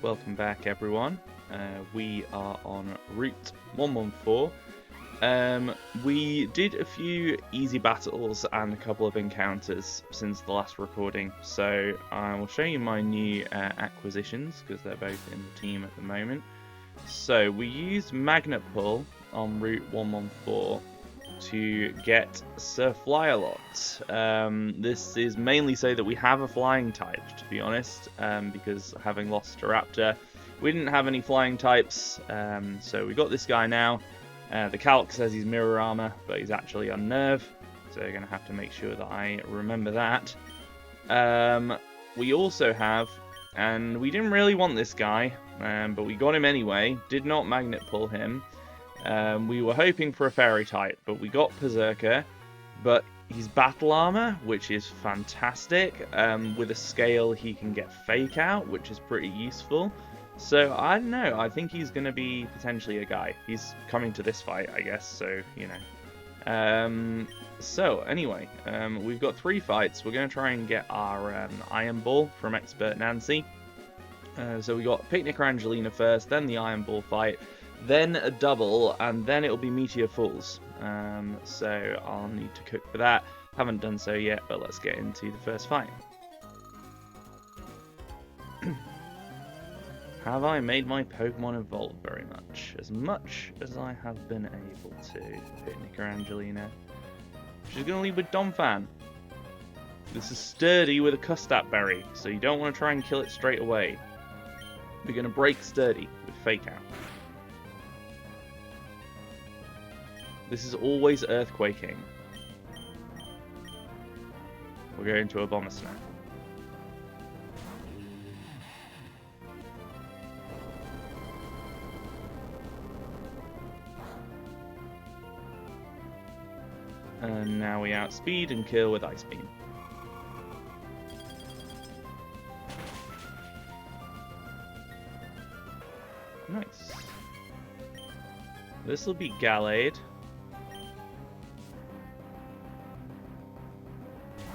welcome back everyone. We are on Route 114. We did a few easy battles and a couple of encounters since the last recording, so I will show you my new acquisitions because they're both in the team at the moment. So we used Magnet Pull on Route 114 to get Sir Fly-a-Lot. This is mainly so that we have a flying type, to be honest, because having lost a Raptor, we didn't have any flying types, so we got this guy now. The calc says he's mirror armor, but he's actually unnerve, so you're going to have to make sure that I remember that. We also have, and we didn't really want this guy, but we got him anyway, did not magnet pull him. We were hoping for a fairy type, but we got Berserker, but he's battle armor, which is fantastic. With a scale he can get fake out, which is pretty useful. So I don't know, I think he's going to be potentially a guy. He's coming to this fight, I guess, so you know. So anyway, we've got 3 fights. We're going to try and get our Iron Ball from Expert Nancy. So we got Picnic Angelina first, then the Iron Ball fight, then a double, and then it'll be Meteor Falls. So I'll need to cook for that. Haven't done so yet, but let's get into the first fight. Have I made my Pokemon evolve very much? As much as I have been able to. Picnic Angelina. She's going to lead with Donphan. This is Sturdy with a Custap Berry, so you don't want to try and kill it straight away. We're going to break Sturdy with Fake Out. This is always earthquaking. We're going to a Bomber Snap. And now we outspeed and kill with Ice Beam. Nice. This will be Gallade.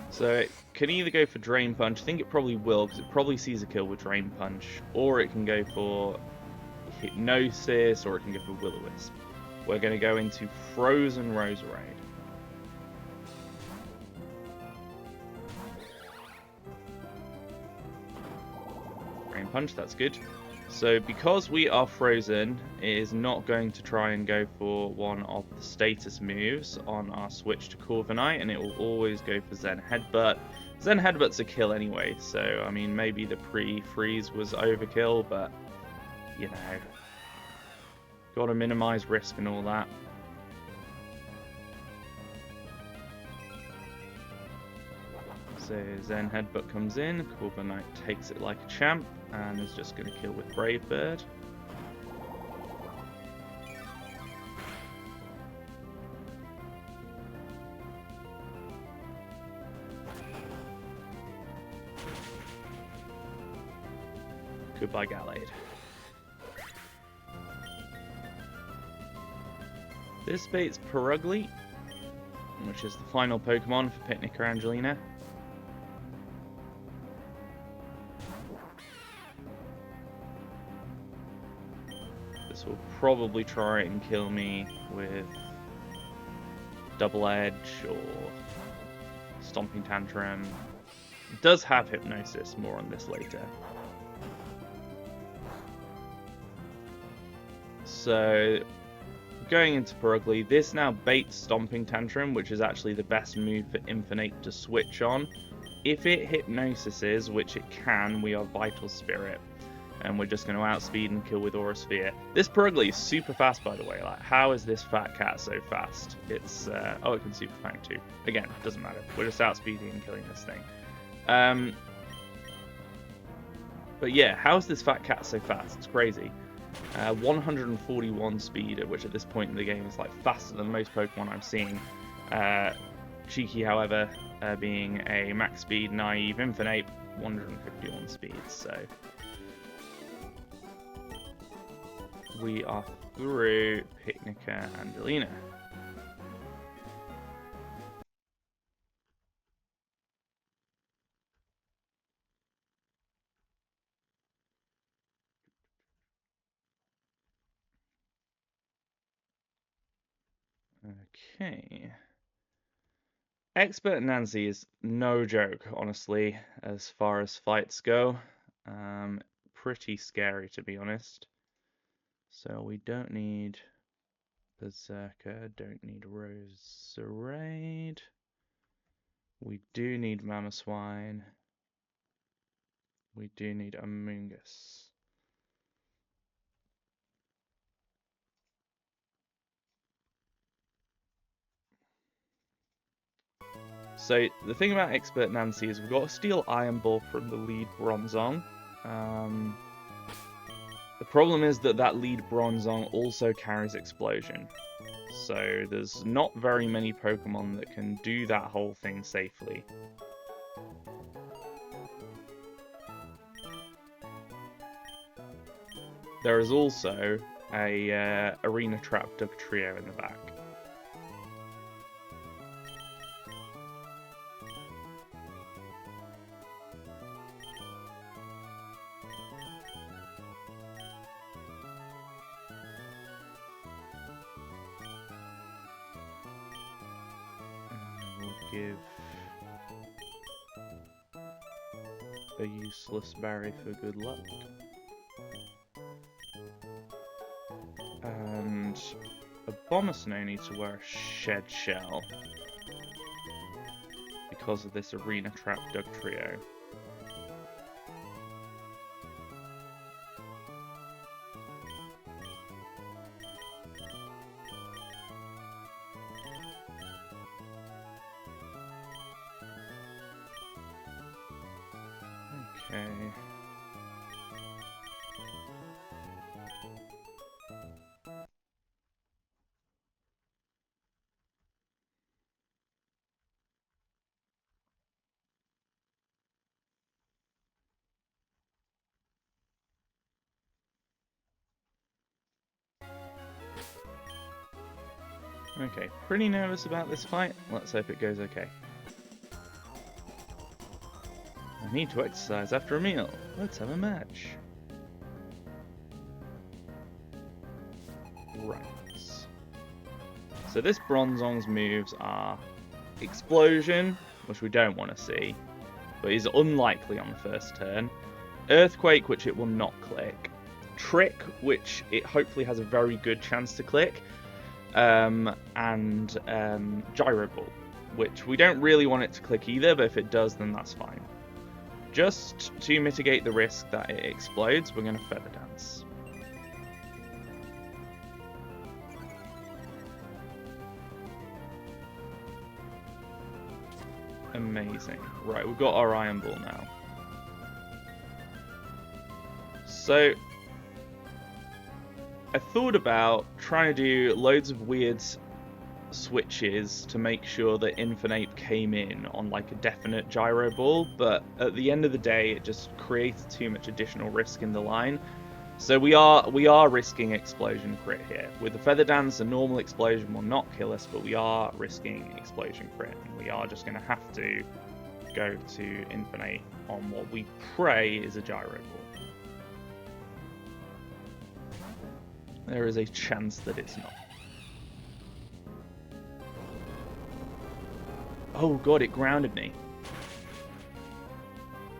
So it can either go for Drain Punch, I think it probably will, because it probably sees a kill with Drain Punch, or it can go for Hypnosis, or it can go for Will-O-Wisp. We're going to go into Frozen Roserade. Drain Punch, that's good. So because we are frozen, it is not going to try and go for one of the status moves on our switch to Corviknight, and it will always go for Zen Headbutt. Zen Headbutt's a kill anyway, so I mean maybe the pre-freeze was overkill, but you know, got to minimize risk and all that. So Zen Headbutt comes in, Corviknight takes it like a champ, and is just going to kill with Brave Bird. Goodbye, Gallade. This baits Perugly, which is the final Pokemon for Picnic Angelina. This will probably try and kill me with Double Edge or Stomping Tantrum. It does have Hypnosis, more on this later. So, going into Perugly, this now baits Stomping Tantrum, which is actually the best move for Infinite to switch on. If it Hypnosises, which it can, we are Vital Spirit. And we're just going to outspeed and kill with Aura Sphere. This Perugly is super fast, by the way. Like, how is this fat cat so fast? It's oh, it can Super Fang too. Again, doesn't matter. We're just outspeeding and killing this thing. But yeah, how is this fat cat so fast? It's crazy. 141 speed, which at this point in the game is like faster than most Pokemon I'm seeing. Cheeky, however, being a max speed naive Infinite, 151 speed. So we are through Picnic Angelina. Okay. Expert Nancy is no joke, honestly, as far as fights go. Pretty scary, to be honest. So we don't need Berserker, don't need Roserade. We do need Mamoswine. We do need Amoonguss. So the thing about Expert Nancy is we've got to steal Iron Ball from the lead Bronzong. The problem is that that lead Bronzong also carries Explosion. So there's not very many Pokemon that can do that whole thing safely. There is also a Arena Trap Dugtrio in the back. Give a useless berry for good luck. And Abomasnow needs to wear a shed shell because of this Arena Trap Dugtrio. Okay. Okay, pretty nervous about this fight. Let's hope it goes okay. I need to exercise after a meal. Let's have a match. Right. So this Bronzong's moves are Explosion, which we don't want to see, but is unlikely on the first turn. Earthquake, which it will not click. Trick, which it hopefully has a very good chance to click. And Gyro Ball, which we don't really want it to click either, but if it does, then that's fine. Just to mitigate the risk that it explodes, we're going to Feather Dance. Amazing. Right, we've got our Iron Ball now. So, I thought about trying to do loads of weird switches to make sure that Infernape came in on like a definite Gyro Ball, but at the end of the day, it just creates too much additional risk in the line. So we are risking Explosion crit here. With the Feather Dance, a normal Explosion will not kill us, but we are risking Explosion crit. And we are just going to have to go to Infernape on what we pray is a Gyro Ball. There is a chance that it's not. Oh god, it grounded me.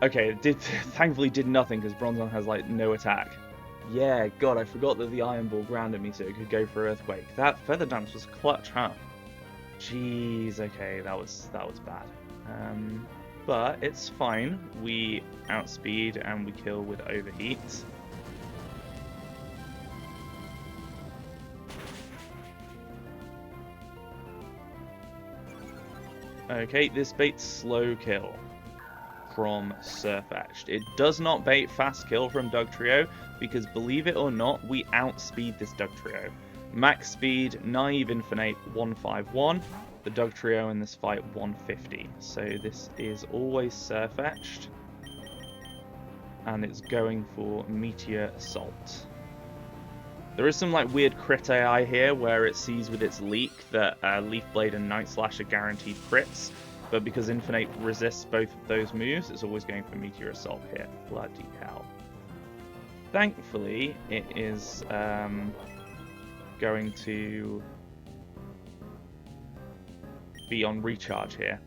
Okay, it did thankfully did nothing because Bronzong has like no attack. Yeah, god, I forgot that the Iron Ball grounded me so it could go for Earthquake. That Feather Dance was clutch, huh? Jeez, okay, that was bad. But it's fine. We outspeed and we kill with Overheat. Okay, this baits slow kill from Surfetched. It does not bait fast kill from Dugtrio because, believe it or not, we outspeed this Dugtrio. Max speed, Naive Infernape 151, the Dugtrio in this fight 150. So this is always Surfetched, and it's going for Meteor Assault. There is some like weird crit AI here where it sees with its leak that Leaf Blade and Night Slash are guaranteed crits, but because Infernape resists both of those moves, it's always going for Meteor Assault here. Bloody hell. Thankfully, it is going to be on recharge here.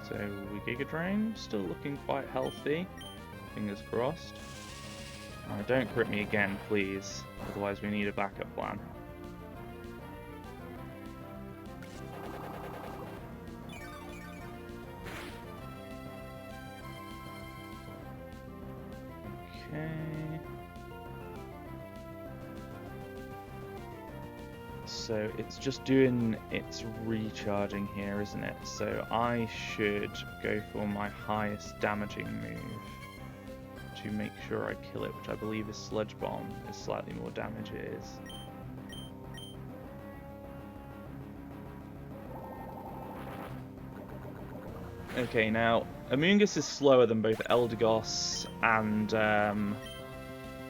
So we Giga Drain, still looking quite healthy. Fingers crossed. Don't crit me again, please. Otherwise we need a backup plan. Okay. So it's just doing its recharging here, isn't it? So I should go for my highest damaging move to make sure I kill it, which I believe is Sludge Bomb. Is slightly more damage it is. Okay, now Amoonguss is slower than both Eldegoss and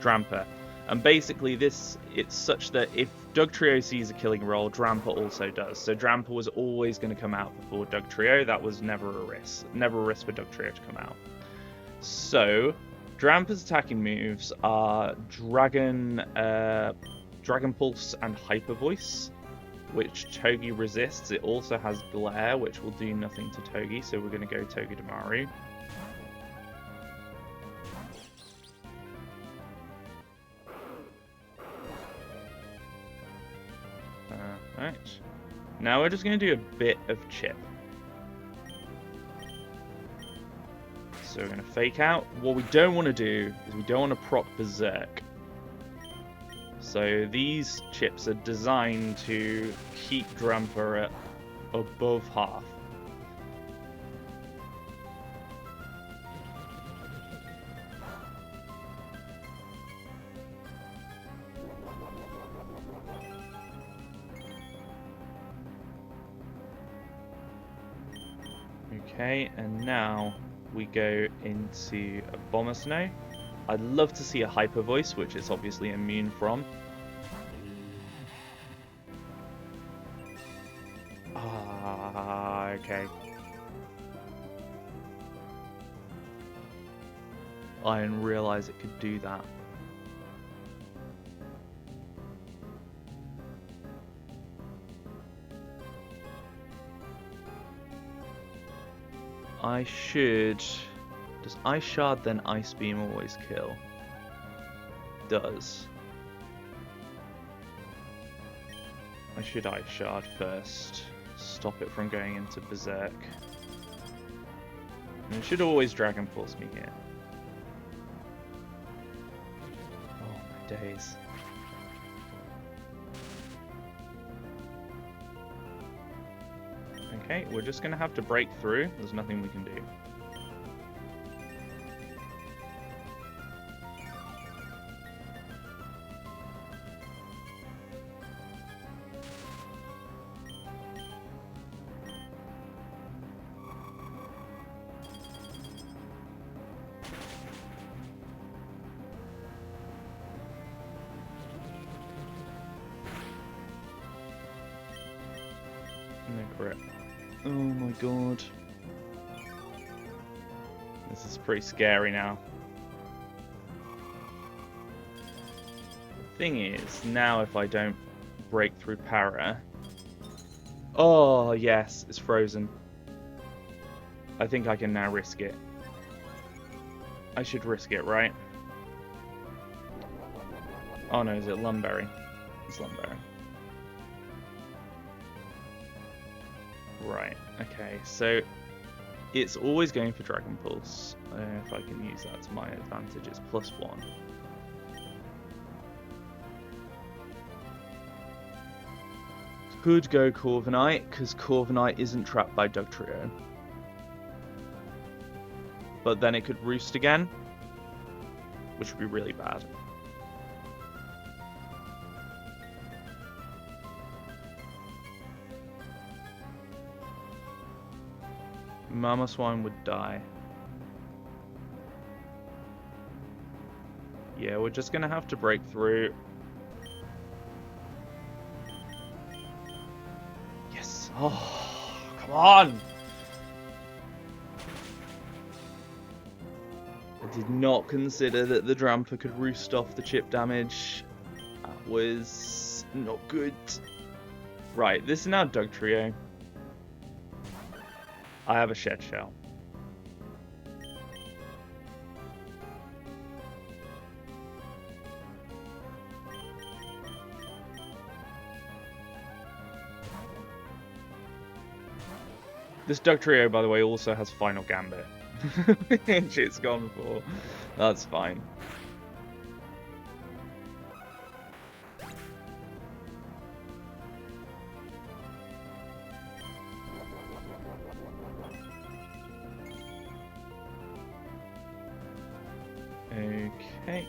Drampa. And basically it's such that if Dugtrio sees a killing roll, Drampa also does. So Drampa was always going to come out before Dugtrio. That was never a risk. Never a risk for Dugtrio to come out. So Drampa's attacking moves are Dragon Pulse and Hyper Voice, which Togi resists. It also has Glare, which will do nothing to Togi, so we're going to go Togedemaru. Alright. Now we're just going to do a bit of chip. So we're going to fake out. What we don't want to do is we don't want to proc Berserk. So these chips are designed to keep Drampa at above half. Okay, and now we go into a Bomber Snow. I'd love to see a Hyper Voice, which it's obviously immune from. Okay. I didn't realise it could do that. I should... Does Ice Shard then Ice Beam always kill? Does. I should Ice Shard first. Stop it from going into Berserk. And it should always Dragon Pulse me here. Oh my days. Okay, we're just going to have to break through. There's nothing we can do. No crit. Oh my god. This is pretty scary now. The thing is, now if I don't break through Para... Oh, yes, it's frozen. I think I can now risk it. I should risk it, right? Oh no, is it Lumberry? It's Lumberry. Right, okay, so it's always going for Dragon Pulse. If I can use that to my advantage, it's +1. Could go Corviknight, because Corviknight isn't trapped by Dugtrio. But then it could Roost again, which would be really bad. Mamoswine would die. Yeah, we're just gonna have to break through. Yes! Oh, come on! Did not consider that the Dramper could roost off the chip damage. That was not good. Right, this is now Doug Trio. I have a Shed Shell. This Doug Trio, by the way, also has Final Gambit. Which it's gone for. That's fine. Okay.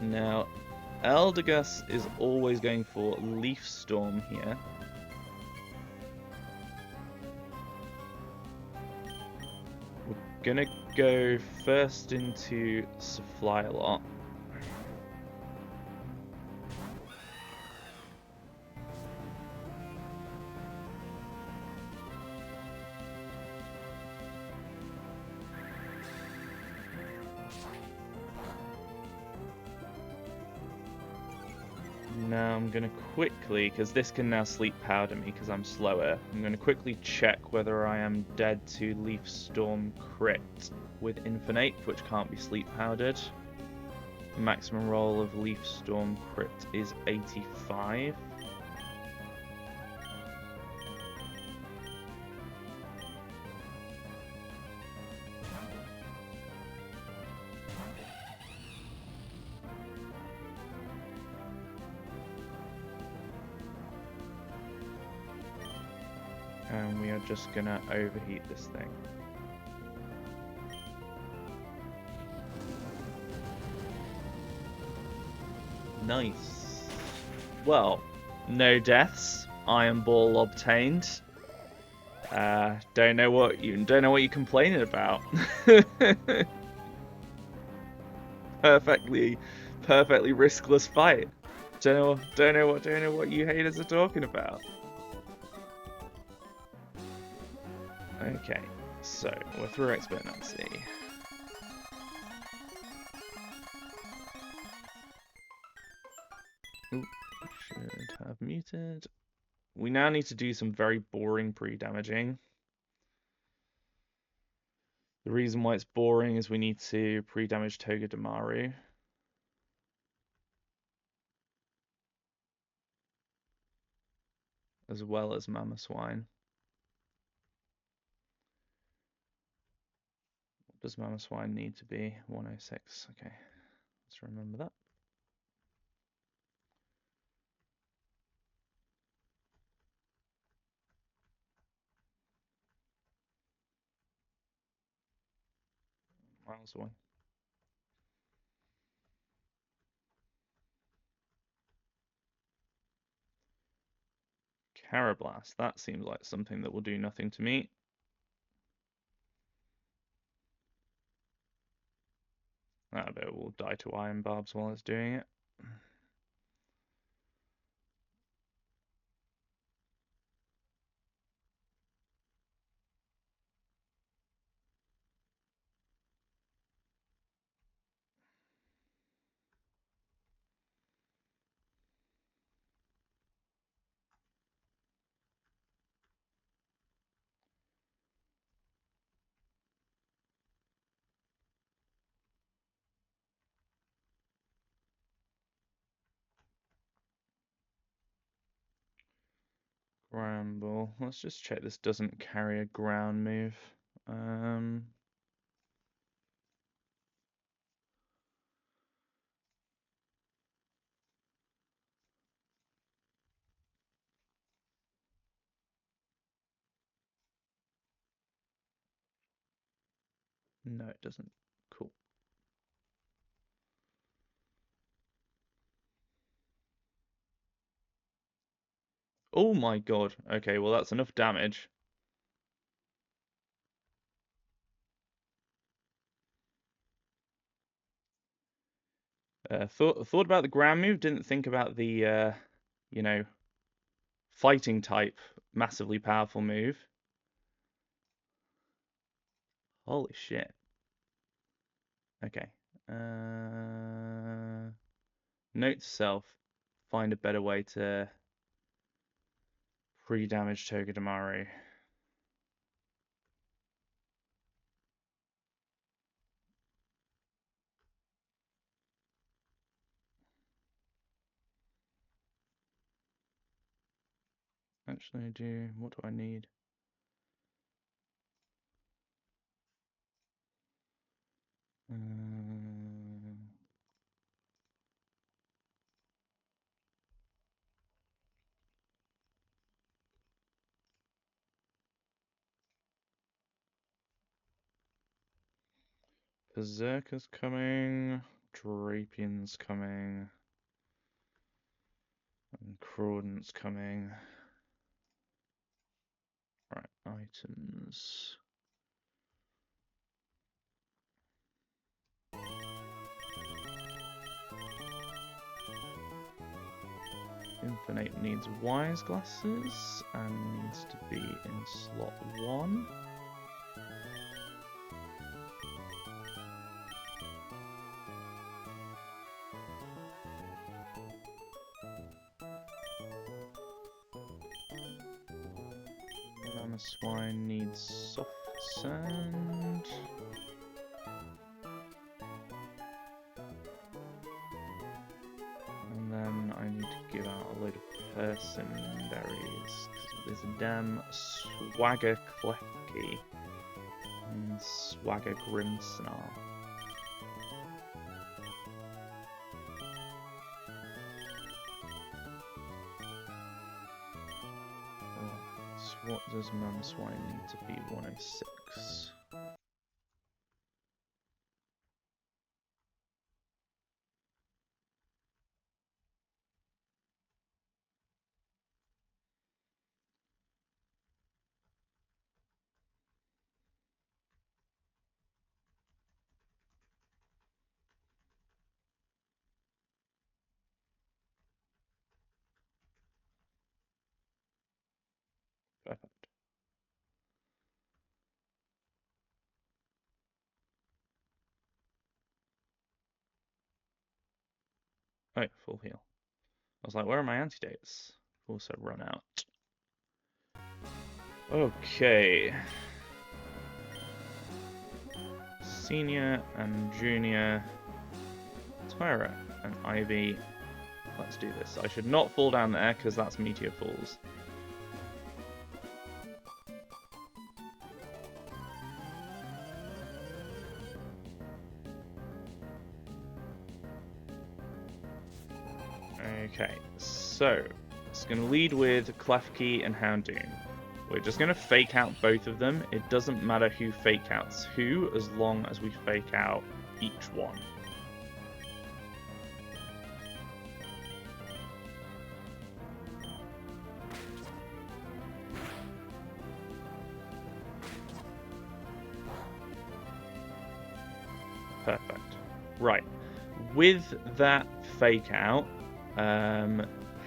Now, Eldegus is always going for Leaf Storm here. We're gonna go first into Supply a lot. Now I'm going to quickly, because this can now sleep powder me because I'm slower, I'm going to quickly check whether I am dead to Leaf Storm crit with Infinite, which can't be sleep powdered. The maximum roll of Leaf Storm crit is 85. And we are just gonna overheat this thing. Nice. Well, no deaths. Iron Ball obtained. Don't know what you're complaining about. perfectly riskless fight. Don't know what you haters are talking about. Okay, so we're through Exponency. Ooh, should have muted. We now need to do some very boring pre-damaging. The reason why it's boring is we need to pre-damage Togedemaru. As well as Mamoswine. What does Mamoswine need to be? 106. Okay, let's remember that. Miles away. Carablast. That seems like something that will do nothing to me. I bet it will die to Iron Barbs while it's doing it. Bramble. Let's just check this doesn't carry a ground move. No, it doesn't. Cool. Oh my god. Okay, well that's enough damage. Thought about the ground move, didn't think about the you know, fighting type massively powerful move. Holy shit. Okay. Note to self, find a better way to pre-damage Togedemaru. Actually, what do I need? Berserker's coming, Drapian's coming, and Crawdon's coming. Right, items. Infinite needs wise glasses and needs to be in slot 1. Mama Swine needs soft sand. And then I need to give out a load of person berries. There's a damn Swagger Klefki and Swagger Grimmsnarl. So what does Mama Swine need to be? 106. Perfect. Oh, full heal. I was like, where are my antidotes? Also run out. Okay. Senior and Junior, Tyra and Ivy. Let's do this. I should not fall down there because that's Meteor Falls. Okay, so it's going to lead with Klefki and Houndoom. We're just going to fake out both of them. It doesn't matter who fake outs who, as long as we fake out each one. Perfect. Right. With that fake out,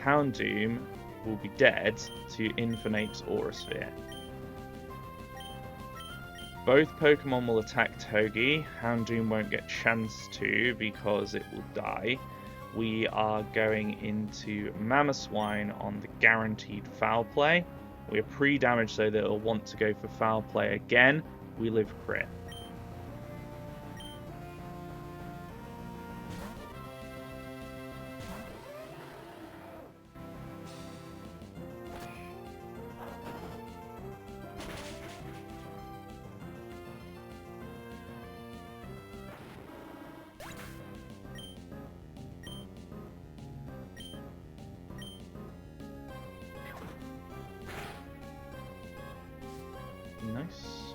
Houndoom will be dead to Infernape's Aura Sphere. Both Pokemon will attack Togi. Houndoom won't get chance to because it will die. We are going into Mamoswine on the guaranteed foul play. We are pre-damaged so that it'll want to go for foul play again. We live crit. Nice.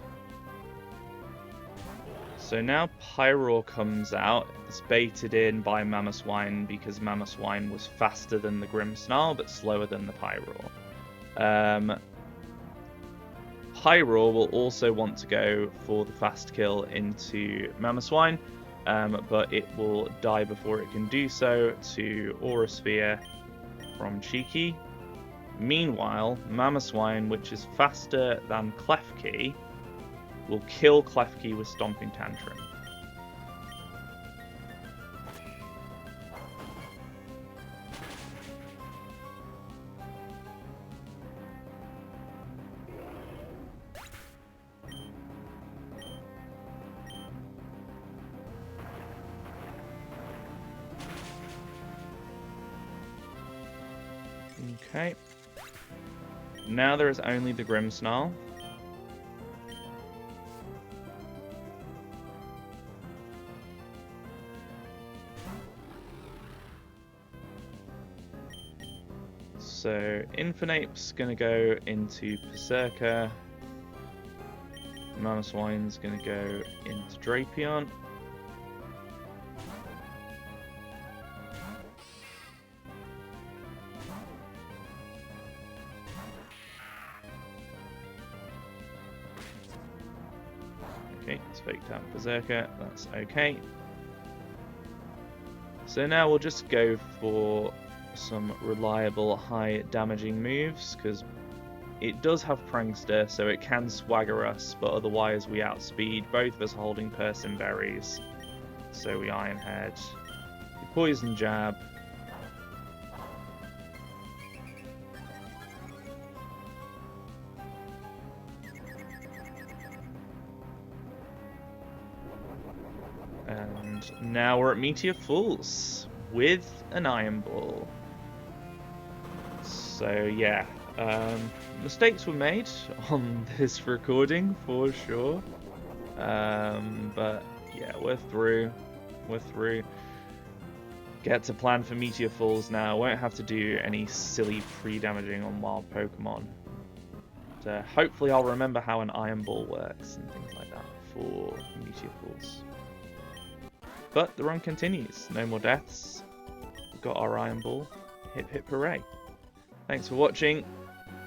So now Pyroar comes out. It's baited in by Mamoswine because Mamoswine was faster than the Grimmsnarl but slower than the Pyroar. Pyroar will also want to go for the fast kill into Mamoswine, but it will die before it can do so to Aura Sphere from Cheeky. Meanwhile, Mamoswine, which is faster than Klefki, will kill Klefki with Stomping Tantrum. Okay. Now there is only the Grimmsnarl. So Infernape's gonna go into Berserker. Mamoswine's gonna go into Drapion. Okay, it's faked out Berserker, that's okay. So now we'll just go for some reliable high damaging moves, because it does have Prankster, so it can swagger us, but otherwise we outspeed. Both of us holding Persim Berries, so we Iron Head. We Poison Jab. And now we're at Meteor Falls with an Iron Ball. So yeah, mistakes were made on this recording for sure, but yeah, we're through. Get to plan for Meteor Falls now. Won't have to do any silly pre-damaging on wild Pokemon. But, hopefully I'll remember how an Iron Ball works and things like that for Meteor Falls. But the run continues. No more deaths. We've got our Iron Ball. Hip hip hooray. Thanks for watching.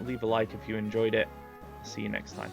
Leave a like if you enjoyed it. See you next time.